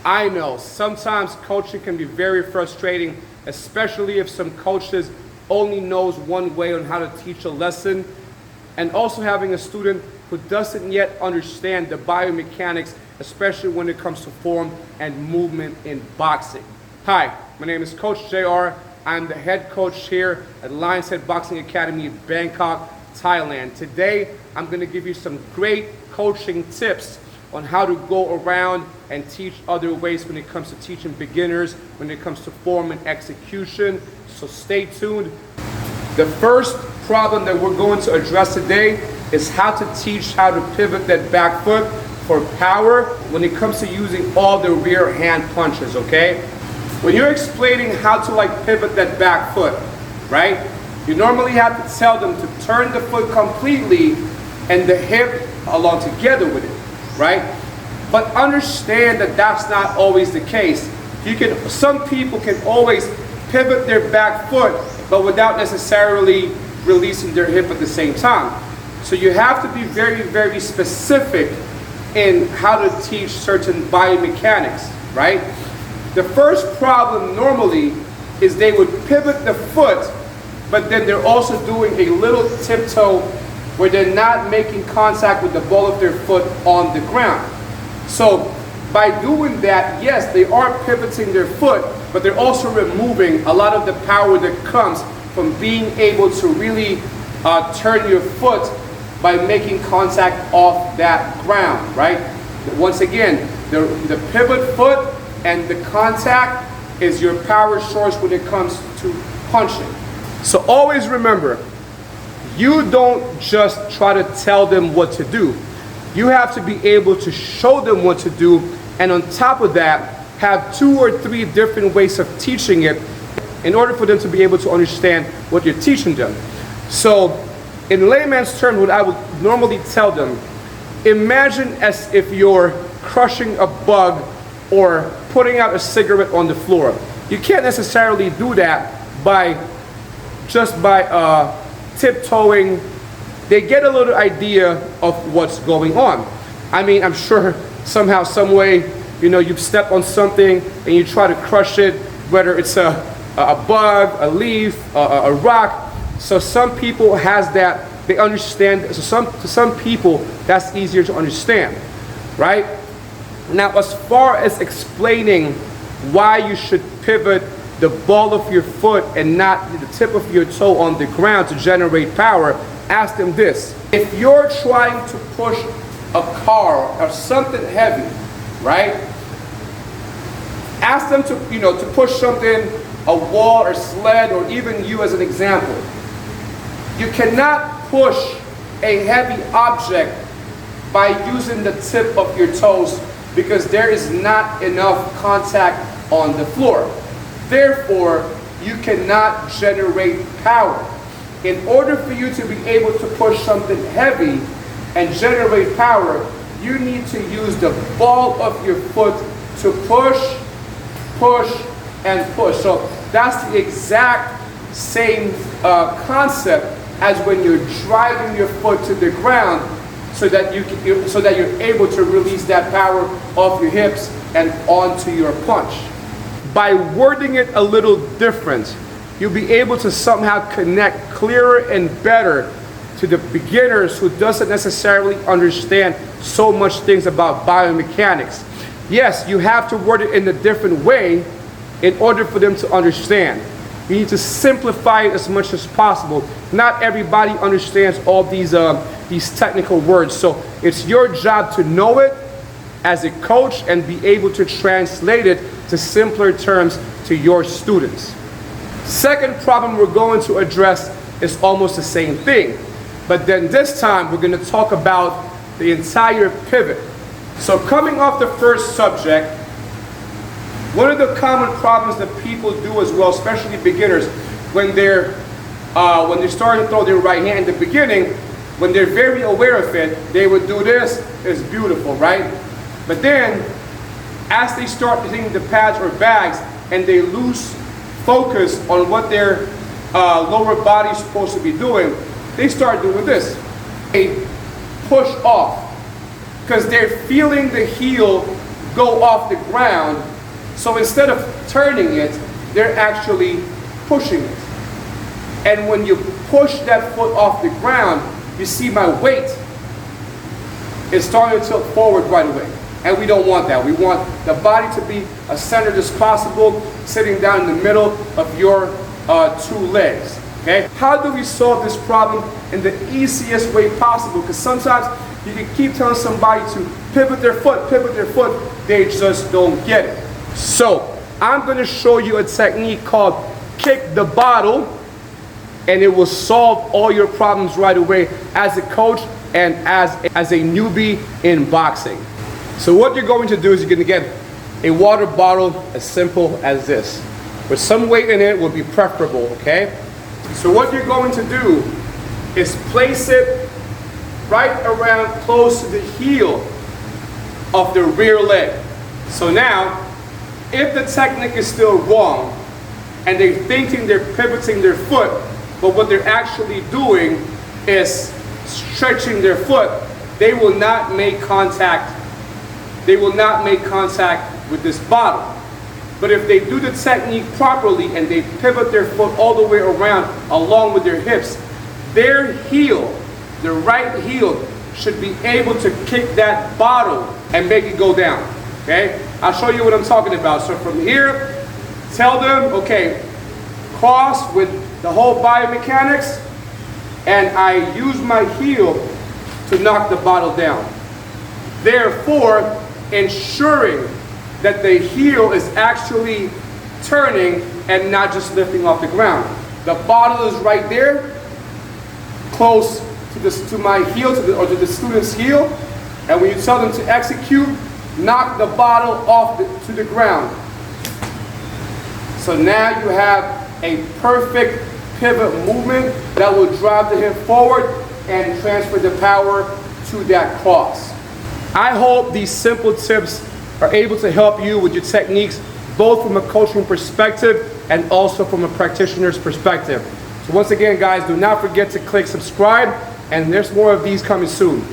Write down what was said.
I know sometimes coaching can be very frustrating, especially if some coaches only knows one way on how to teach a lesson, and also having a student who doesn't yet understand the biomechanics, especially when it comes to form and movement in boxing. Hi, my name is Coach JR. I'm the head coach here at Lion's Head Boxing Academy in Bangkok, Thailand. Today, I'm going to give you some great coaching tips on how to go around and teach other ways when it comes to teaching beginners, when it comes to form and execution. So stay tuned. The first problem that we're going to address today is how to teach how to pivot that back foot for power when it comes to using all the rear hand punches, okay? When you're explaining how to pivot that back foot, right? You normally have to tell them to turn the foot completely and the hip along together with it, right? But understand that that's not always the case. Some people can always pivot their back foot, but without necessarily releasing their hip at the same time. So you have to be very, very specific in how to teach certain biomechanics, right? The first problem normally is they would pivot the foot, but then they're also doing a little tiptoe where they're not making contact with the ball of their foot on the ground. So by doing that, yes, they are pivoting their foot, but they're also removing a lot of the power that comes from being able to really turn your foot by making contact off that ground, right? Once again, the pivot foot and the contact is your power source when it comes to punching. So always remember, you don't just try to tell them what to do. You have to be able to show them what to do, and on top of that, have 2 or 3 different ways of teaching it in order for them to be able to understand what you're teaching them. So in layman's terms, what I would normally tell them, imagine as if you're crushing a bug or putting out a cigarette on the floor. You can't necessarily do that by tiptoeing. They get a little idea of what's going on. I mean, I'm sure somehow, some way, you've stepped on something and you try to crush it, whether it's a bug, a leaf, a rock. So some people has that, they understand. So to some people, that's easier to understand, right? Now, as far as explaining why you should pivot the ball of your foot and not the tip of your toe on the ground to generate power, ask them this. If you're trying to push a car or something heavy, right? Ask them to push something, a wall or sled, or even you as an example. You cannot push a heavy object by using the tip of your toes because there is not enough contact on the floor. Therefore, you cannot generate power. In order for you to be able to push something heavy and generate power, you need to use the ball of your foot to push, push, and push. So that's the exact same concept as when you're driving your foot to the ground, so that you're able to release that power off your hips and onto your punch. By wording it a little different, you'll be able to somehow connect clearer and better to the beginners who doesn't necessarily understand so much things about biomechanics. Yes, you have to word it in a different way in order for them to understand. You need to simplify it as much as possible. Not everybody understands all these technical words, so it's your job to know it as a coach and be able to translate it to simpler terms to your students. Second problem we're going to address is almost the same thing, but then this time we're going to talk about the entire pivot. So coming off the first subject, one of the common problems that people do as well, especially beginners, when they're starting to throw their right hand in the beginning, when they're very aware of it, they would do this. It's beautiful, right? But then, as they start hitting the pads or bags and they lose focus on what their lower body is supposed to be doing, they start doing this. They push off because they're feeling the heel go off the ground. So instead of turning it, they're actually pushing it. And when you push that foot off the ground, you see my weight is starting to tilt forward right away. And we don't want that. We want the body to be as centered as possible, sitting down in the middle of your two legs. Okay? How do we solve this problem in the easiest way possible? Because sometimes you can keep telling somebody to pivot their foot, they just don't get it. So I'm going to show you a technique called kick the bottle, and it will solve all your problems right away as a coach and as a newbie in boxing. So what you're going to do is you're going to get a water bottle as simple as this. With some weight in it would be preferable, okay? So what you're going to do is place it right around close to the heel of the rear leg. So now, if the technique is still wrong, and they're thinking they're pivoting their foot, but what they're actually doing is stretching their foot, they will not make contact. They will not make contact with this bottle. But if they do the technique properly and they pivot their foot all the way around along with their hips, their heel, the right heel, should be able to kick that bottle and make it go down. Okay? I'll show you what I'm talking about. So from here, tell them, okay, cross with the whole biomechanics, and I use my heel to knock the bottle down. Therefore, ensuring that the heel is actually turning and not just lifting off the ground. The bottle is right there, close to my heel, or to the student's heel, and when you tell them to execute, knock the bottle off to the ground. So now you have a perfect pivot movement that will drive the hip forward and transfer the power to that cross. I hope these simple tips are able to help you with your techniques, both from a coaching perspective and also from a practitioner's perspective. So once again, guys, do not forget to click subscribe, and there's more of these coming soon.